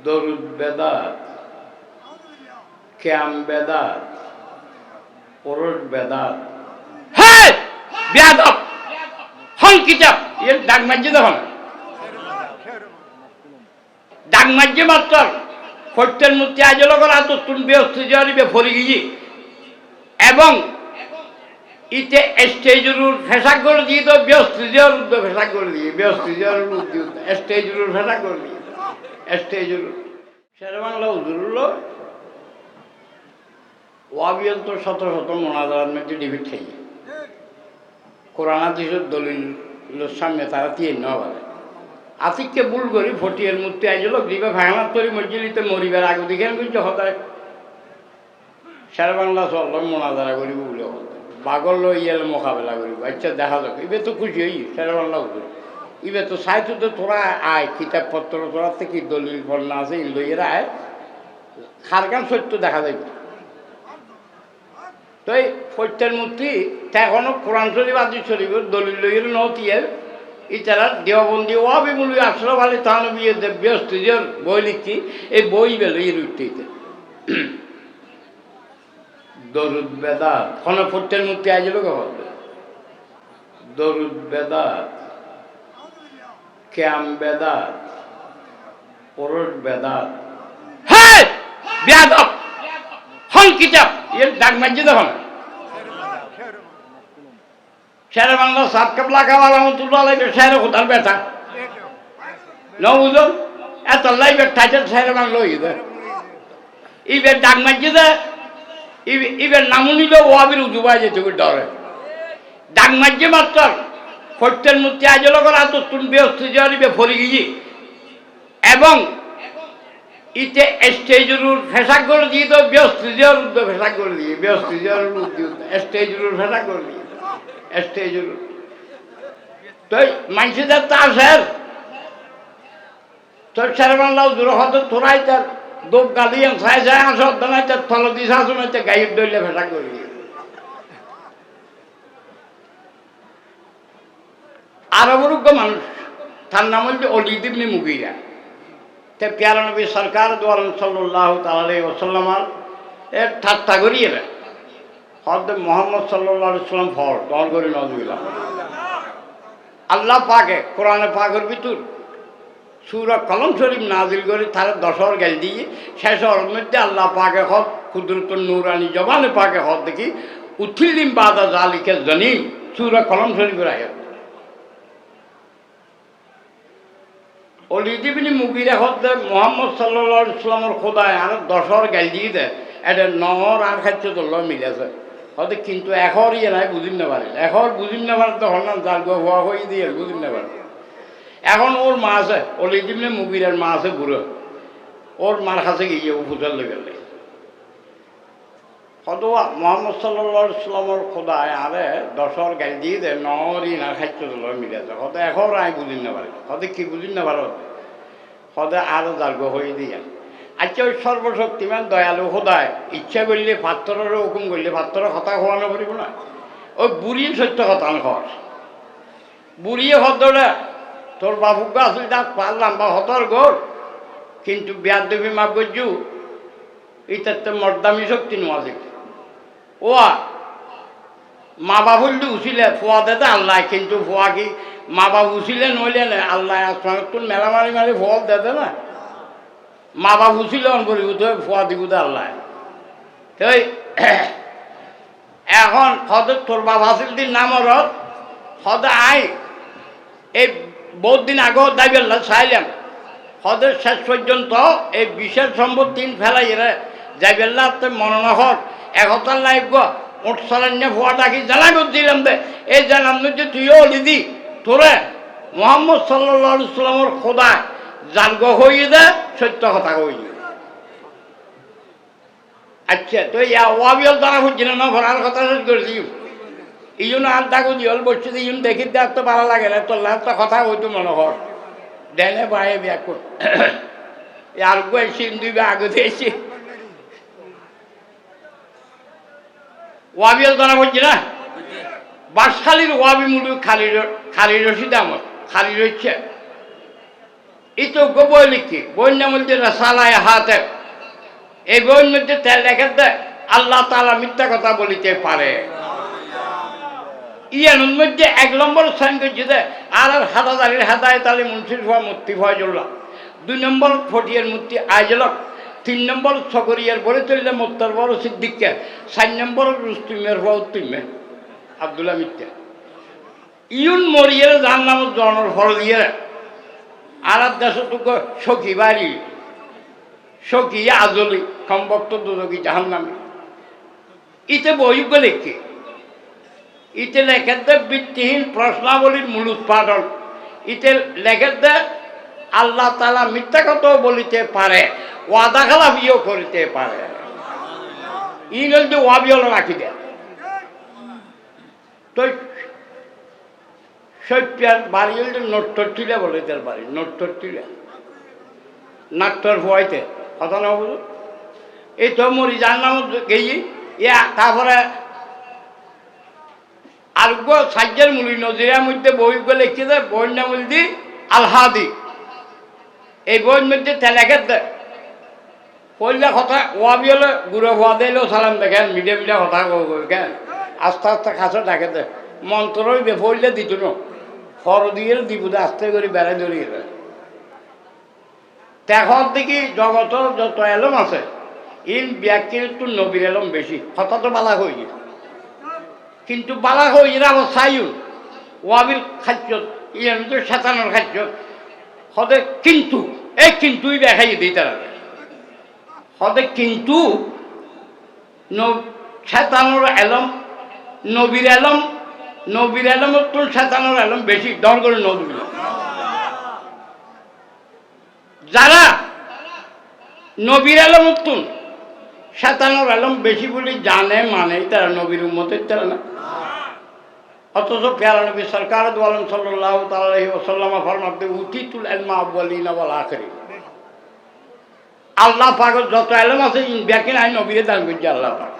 দরুদ বেদাত, ক্যাম বেদাত, পরশ বেদাত। হ্যাঁ বেয়াদব হন কিতাব এর ডাক মাঝে দেখো না, ডাক মাঝে মাত্র ফটের মূর্তি আজল করা তো তুমি ব্যস্তি যারিবে ফরি গিয়ে এবং ইতে স্টেজের ফেসা করে দিয়ে তো ব্যস্তি যাওয়ার উদ্যোগ ফেসা করে দিয়ে ব্যস্তি যাওয়ার উদ্যোগ স্টেজের ফেসা করে দিয়ে স্টেজের শেরে বাংলা হুজুরুল ওয়াবিয়ল তো শত শত মোনাজার মধ্যে ডিবিট খাই কোরআন হাদিসের দলিল সামনে তারা তিন নবারে আতিককে ভুল করি ফটিয়ের মূর্তি আইজল দিবে ভাঙার তরি মসজিদে মরিবার আগে দেখে বুঝছে হতায় শেরে বাংলা চল মোনাজারা করিব বলে হতো বাগল ইয়েল মোকাবেলা করিব আচ্ছা দেখা যাক এবার তো খুশি হই শেরে বাংলা হুজুর এবার তো সাইতো তো তোরা আয় কিতাবপত্র তোরা থেকে দলিল ফলনা আছে লইয়েরা আয় খারগান সত্য দেখা যাবে তো এই ফটের মূর্তি এখনো কোরআন শরীফ আদি শরীফ দলিল লইয়ের নতিয়ের ইতারা দেওবন্দি ওয়াবি মূল্য আশরাফ আলী থানবীর ব্যস্ত বই লিখছি এই বই বেলো এর উঠতে দরুদ বেদাত কোন ফটের মূর্তি আইছিল কখন দরুদ বেদাত, ক্যাম বেদাত, পরশ বেদাত। হ্যাঁ বেয়াদব হন কিতাব এর ডাক মাঝে দেখো না, শেরে বাংলা সাত কাপলা খাওয়া রহমতুল্লাহ শেরে কোথার ব্যথা নবুজন এত লাইবের টাইটেল শেরে বাংলা হয়ে ইবের ডাক মাঝে দে ইবের নামও নিল ওয়াবির উজুবাই যেতে ডরে ডাক মাঝে মাত্র ফটের মূর্তি আজল করা তো তুমি ব্যস্ত যারিবে ফরি গিয়ে এবং ইতে স্টেজের ফেসা করে দিয়ে তো ব্যস্ত যাওয়ার উদ্যোগ ফেসা করে দিয়ে ব্যস্ত যাওয়ার উদ্যোগ স্টেজের ফেসা করে দিয়ে স্টেজের তো মানুষদের তা স্যার তোর শেরে বাংলা দূর হতো তোরাই তার দোপ গালিয়ান ছায় ছায় আসো নাই তার থল দিস আসো নাই তার গাইয়ের দইলে ফেসা করে দিয়ে আরবরুগ্য মানুষ তার নাম হচ্ছে অলিদ ইবনে মুগীরা তে প্যারা নবী সরকার দোয়ালন সাল্লাল্লাহু তাআলা আলাইহি ওয়াসাল্লাম এর ঠাট্টা করিয়ে দেয় হযরত মুহাম্মদ সাল্লাল্লাহু আলাইহি ওয়াসাল্লাম ফল দল করি নজুবিল্লাহ আল্লাহ পাকে কোরআনে পাকের ভিতর সূরা কলম শরীফ নাজিল করে তার দশর গাল দিয়ে শেষের মধ্যে আল্লাহ পাকে হদ কুদরতুন নূরানি জবানে পাকে হদ দেখি উথিলিম বাদা জালিকা জানিম সূরা কলম শরীফের আয়াত অলিদ ইবনে মুগীরা হতে মুহাম্মদ সাল্লাল্লাহু আলাইহি ওয়াসাল্লামের খোদায় আর দশর গাল দিয়ে দেয় এটা নহর আর খাদ্য তোল্ল মিলেছে হয়তো কিন্তু এখন ইয়ে নাই বুঝিন না পারে এখন বুঝিন না পারে তো হন্না জাল হওয়া হয়ে দিয়ে বুঝিন না পারে এখন ওর মা আছে অলিদ ইবনে মুগীরার মা আছে বুড়ো ওর মার কাছে গিয়ে উপচার লেগে হয়তো মুহাম্মদ সাল্লাল্লাহু আলাইহি ওয়াসাল্লামের খোদায় আরে দশর গাল দিয়ে দেয় নহরই না খাদ্য তোল্ল মিলেছে হয়তো এখন আই বুঝিন না পারে হয়তো কি বুঝিন না পারে হতে আরো জার্গ হয়ে দিয়ে আচ্ছা ওই সর্বশক্তিমান দয়ালু খোদায় ইচ্ছা করলে পাত্রের হুকুম করলে পাত্রের কথা খোয়ানো পারিব না ওই বুড়ি সত্য কথা খর বুড়িয়ে হতটা তোর বাবুক আসলে তার পারলাম বা হতর গোর কিন্তু বিয়ার দেবী মাপ গজু এটার তো মর্দামি শক্তি নোয়াজ ও মা বাবুল উচিলে ফোয়া দেতে আল্লাহ কিন্তু ফোয়া কি মা বাবু উচিলে নইলে না আল্লাহ তোর মেলা মারি মারি ফল দেতে না মা বাবু ছিল অনবরি ফোয়া দিব আল্লাহ তাই এখন হদ তোর বাবা আসিল দিন নামর হদ আই এই বহুত দিন আগেও দাবি আল্লাহ চাইলাম হদের শেষ পর্যন্ত এই বিশেষ সম্পত্তি ফেলাই এরা যাবি আল্লাহ মননা হক একতার লাইব উঠসালান্য ফোয়াটা কি জানাই দিলাম দে এই জানাম যে তুইও লিদি তোরে মুহাম্মদ সাল্লাল্লাহু আলাইহি ওয়াসাল্লামের খোদা জানগ হয়ে দে সত্য কথা কইলি আচ্ছা তো ইয়া ওয়াবিল দ্বারা হচ্ছে না ভরার কথা শেষ করেছি এই জন্য আর দাগো দিল বসছে এই জন্য দেখি দেখ তো ভালো লাগে না তোর লাস্টটা কথা হইতো মনে হর দেনে বাইরে বিয়া কর আর গেছি দুই আগে দিয়েছি ওয়াবিল দ্বারা হচ্ছে না বাসখালীর ওয়াবি মুলু খালি রশিদ আমার খালি রয়েছে এই তো বই লিখি বইয়ের নাম হচ্ছে রাসালায় হাতে। এই বইয়ের মধ্যে লেখা দেয় আল্লাহ তাআলা মিথ্যা কথা বলিতে পারে। ইয়ার মধ্যে 1 নম্বর সাইন করছে যে আর হাদাদারির হাদায়ত আলী মুন্সির হওয়া মূর্তি ফয়জুল্লাহ, 2 নম্বর ফটিয়ার মূর্তি আইজলক, 3 নম্বর সকরিয়ার বলে চললে মোত্তার বড় সিদ্দিককে, 4 নম্বর রুস্তুমের হওয়া উত্তিমে আব্দুল্লাহ মিথ্যা। ইউন মরিয়ের যার নাম জনর ফল দিয়ে আর দেশটুকু সখী বাড়ি সখী আজলি সম্ভক্ত দুদকি জাহান নামে। ইতে বইকে লেখে ইতে লেখে ভিত্তিহীন প্রশ্নাবলীর মূল উৎপাদন। ইতে লেখে আল্লাহ তাআলা মিথ্যা কথাও বলিতে পারে, ওয়াদা খেলাফিও করিতে পারে। ইন হল ওয়াবিও রাখি দেয়। তো সত্যিয়ার বাড়ি হল নোট্টর টিলে বলে তার বাড়ি নোট্টর টিলে নাট্টর ভয়তে কথা না বুঝো। এই তো মরি যার নাম গেই ইয়া তারপরে আরোগ্য সাজ্জার মুলি নজিরার মধ্যে বইগুলো লিখছে দেয় বইয়ের নাম দি আলহাদি। এই বইয়ের মধ্যে তেলেখের দেয় পড়লে কথা ওয়াবি হলে গুঁড়ো হওয়া দিলেও সালাম দেখেন মিডিয়া মিডিয়া কথা কেন আস্তে আস্তে খাসে ডাকে দেয় মন্ত্রই বে পড়লে দিত না ফর দিয়ে দিব আস্তে করে বেড়াই ধরিয়ে দেয়। এখন দেখি জগতের যত এলম আছে ইন ব্যক্তির একটু নবীর এলম বেশি কথা তো বালা হয়ে গেছে কিন্তু বালা হয়ে গেলে আবার সাইউন ওয়াবির খাদ্য ইয়ে তো শেতানোর খাদ্য হদে কিন্তু এই কিন্তুই দেখাই দিই তারা হদে কিন্তু শেতানোর এলম নবীর এলমের তো শেতানোর এলম বেশি দর করে নবীর যারা নবীর আলম উত্তুন শেতানোর আলম বেশি বলে জানে মানে তারা নবীর উম্মতের তারা না। অথচ প্যারা নবী সরকার দু আলম সাল্লাল্লাহু আলাইহি ওয়াসাল্লাম ফরমাতে উতিতুল ইলমা আউয়ালিনা ওয়াল আখিরিন। আল্লাহ পাকের যত ইলম আছে ইন ব্যাকিন আই নবীরে দান করছে আল্লাহ পাক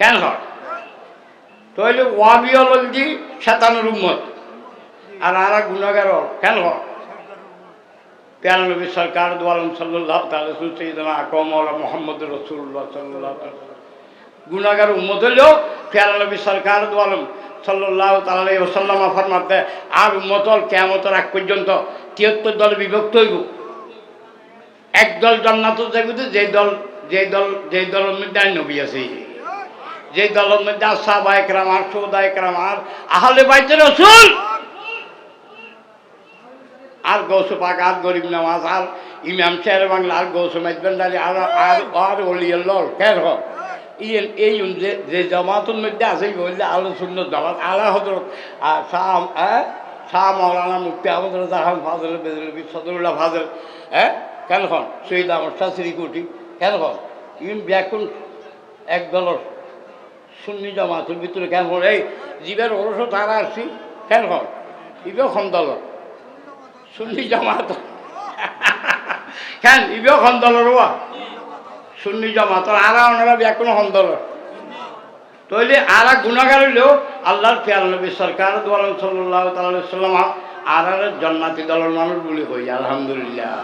কেন হয় তাহলে ওয়াবি হল যে শেতানোর উম্মত আর আরা গুনাহগার কেন হয় প্যারা নবী সরকার দু আলম সাল্লাল্লাহু তাআলা সাইয়্যিদুনা আকওয়ামুল্লাহ মুহাম্মদুর রাসূলুল্লাহ সাল্লাল্লাহু আলাইহি ওয়াসাল্লাম গুনাহগার উম্মত হলেও প্যারা নবী সরকার দু আলম সাল্লাল্লাহু তাআলা আলাইহি ওয়াসাল্লাম ফরমাতে আর উম্মত কিয়ামতের আগ পর্যন্ত 73 দলে বিভক্ত হইব। একদল জান্নাতে যাইবে যেই দলের মধ্যে নবী আছে, যেই দলের মধ্যে সাহাবায়ে কেরাম আর শুহাদায়ে কেরাম আর আহলে বাইতে রাসূল আর গৌসে পাক আর গরিব নওয়াজ আর ইমাম শের বাংলা আর গৌসে মাইজবান্ডারি আর আর আর ওলিয়াল্লাহ কেন হয় এই যে জামাতের মধ্যে আছে বললে আলো সুন্নত জামাত আলা হযরত শাহ মাওলানা মুফতি আহমদ রাজা খান ফাজল বেদরবি সদরুল্লাহ ফাজল কেন হন শহীদ আহমদ শাহ শ্রীকুটি কেন হন ইন ব্যাকুন এক দলের সুন্নি জামাতের ভিতরে কেন হন এই জীবের ওরস তারা আসছি কেন হন ইবেও খন দলের সুন্নি জামাত কেন ইবেও খন দলের সুন্নি জামাতর আরা ওনারা ব্যাকুন খন দলের তাহলে আরা গুনাহগার হইলেও আল্লাহর প্যারা নবী সরকার দু আলম সাল্লাল্লাহু তাআলা আলাইহি ওয়াসাল্লাম আর জান্নাতি দলের মানুষ বলে হই আলহামদুলিল্লাহ।